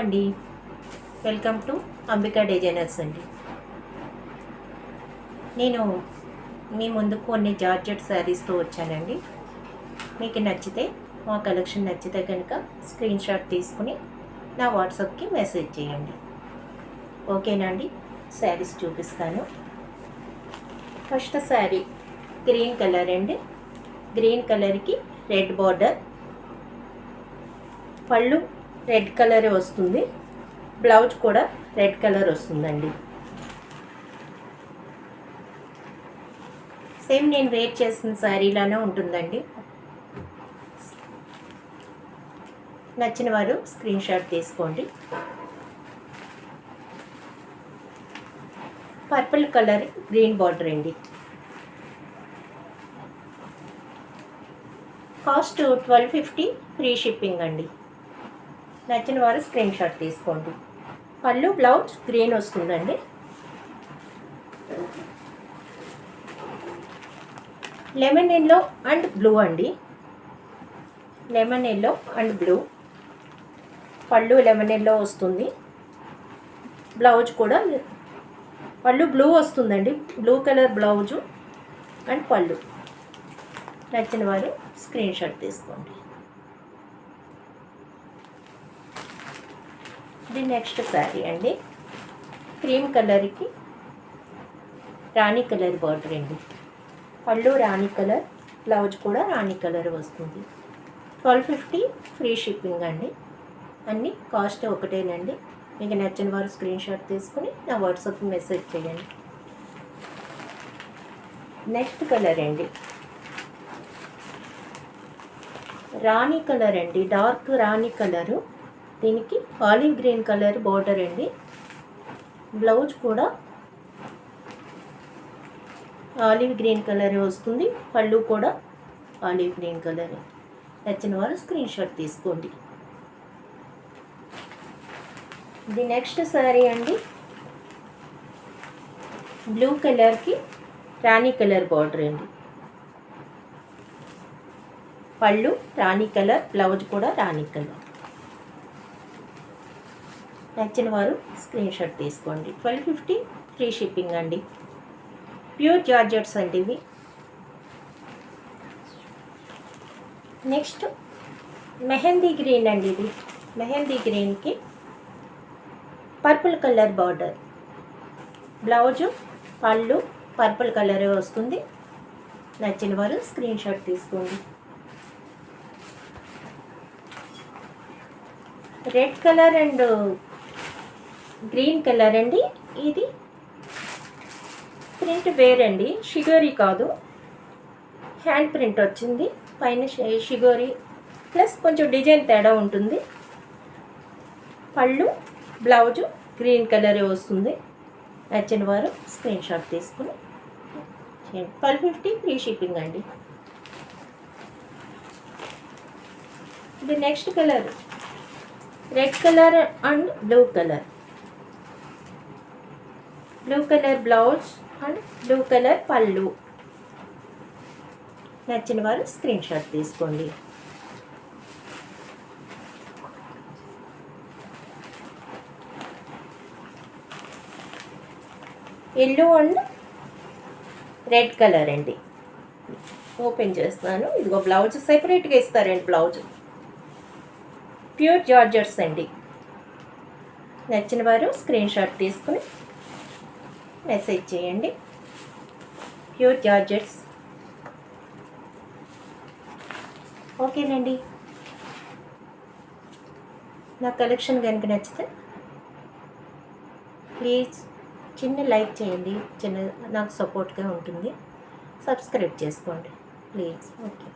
అండి, welcome to Ambika designers అండి. నేను మీ ముందుకు కొన్ని జార్జెట్ శారీస్తో వచ్చానండి. మీకు నచ్చితే, మా కలెక్షన్ నచ్చితే కనుక స్క్రీన్ షాట్ తీసుకుని నా వాట్సాప్కి మెసేజ్ చేయండి. ఓకేనా అండి? శారీస్ చూపిస్తాను. ఫస్ట్ శారీ గ్రీన్ కలర్ అండి. గ్రీన్ కలర్కి రెడ్ బార్డర్, పళ్ళు రెడ్ కలర్ వస్తుంది, బ్లౌజ్ కూడా రెడ్ కలర్ వస్తుందండి. సేమ్ నేను వేర్ చేసిన శారీలానే ఉంటుందండి. నచ్చిన వారు స్క్రీన్ షాట్ తీసుకోండి. పర్పుల్ కలర్ గ్రీన్ బార్డర్ అండి. కాస్ట్ 1250, ఫ్రీ షిప్పింగ్ అండి. నచ్చిన వారు స్క్రీన్ షాట్ తీసుకోండి. పళ్ళు బ్లౌజ్ గ్రీన్ వస్తుందండి. లెమన్ ఎల్లో అండ్ బ్లూ అండి. లెమన్ ఎల్లో అండ్ బ్లూ, పళ్ళు లెమన్ ఎల్లో వస్తుంది, బ్లౌజ్ కూడా పళ్ళు బ్లూ వస్తుందండి. బ్లూ కలర్ బ్లౌజు అండ్ పళ్ళు. నచ్చిన వారు స్క్రీన్ షాట్ తీసుకోండి. ఇది నెక్స్ట్ శారీ అండి. క్రీమ్ కలర్కి రాణి కలర్ బార్డర్ అండి. పళ్ళు రాణి కలర్, బ్లౌజ్ కూడా రాణి కలర్ వస్తుంది. 1250, ఫ్రీ షిప్పింగ్ అండి. అన్నీ కాస్ట్ ఒకటేనండి. మీకు నచ్చిన వారు స్క్రీన్ షాట్ తీసుకుని నా వాట్సాప్కి మెసేజ్ చేయండి. నెక్స్ట్ కలర్ అండి రాణి కలర్ అండి. డార్క్ రాణి కలరు, దీనికి ఆలివ్ గ్రీన్ కలర్ బార్డర్ అండి. బ్లౌజ్ కూడా ఆలివ్ గ్రీన్ కలర్ వస్తుంది, పళ్ళు కూడా ఆలివ్ గ్రీన్ కలర్. నచ్చిన వారు స్క్రీన్ షాట్ తీసుకోండి. ఇది నెక్స్ట్ శారీ అండి. బ్లూ కలర్కి రాణి కలర్ బార్డర్ అండి. పళ్ళు రాణి కలర్, బ్లౌజ్ కూడా రాణి కలర్. నచ్చిన వారు స్క్రీన్ షాట్ తీసుకోండి. 1250, ఫ్రీ షిప్పింగ్ అండి. ప్యూర్ జార్జెట్స్ అండి ఇవి. నెక్స్ట్ మెహందీ గ్రీన్ అండి. ఇది మెహందీ గ్రీన్కి పర్పుల్ కలర్ బార్డర్, బ్లౌజు పళ్ళు పర్పుల్ కలర్ వస్తుంది. నచ్చిన వారు స్క్రీన్ షాట్ తీసుకోండి. Red colour and green colour అండి. ఇది ప్రింట్ వేరండి, షిగోరీ కాదు, హ్యాండ్ ప్రింట్ వచ్చింది. పైన షిగోరీ ప్లస్ కొంచెం డిజైన్ తేడా ఉంటుంది. పళ్ళు బ్లౌజు గ్రీన్ కలరే వస్తుంది. నచ్చిన వారు స్క్రీన్ షాట్ తీసుకుని 1250, ఫ్రీ షిప్పింగ్ అండి. ఇది next colour red colour and blue colour. Blue colour blouse and blue colour పళ్ళు. నచ్చిన వారు స్క్రీన్ షాట్ తీసుకోండి. ఎల్లో అండ్ రెడ్ కలర్ అండి. ఓపెన్ చేస్తున్నాను. ఇదిగో బ్లౌజ్ సెపరేట్గా ఇస్తారండి. బ్లౌజ్ ప్యూర్ జార్జెట్స్ అండి. నచ్చిన వారు స్క్రీన్ షాట్ తీసుకుని మెసేజ్ చేయండి. Pure georgettes. ఓకేనండి. నా కలెక్షన్ కనుక నచ్చితే ప్లీజ్ చిన్న లైక్ చేయండి. నాకు సపోర్ట్గా ఉంటుంది. సబ్స్క్రైబ్ చేసుకోండి ప్లీజ్. ఓకే.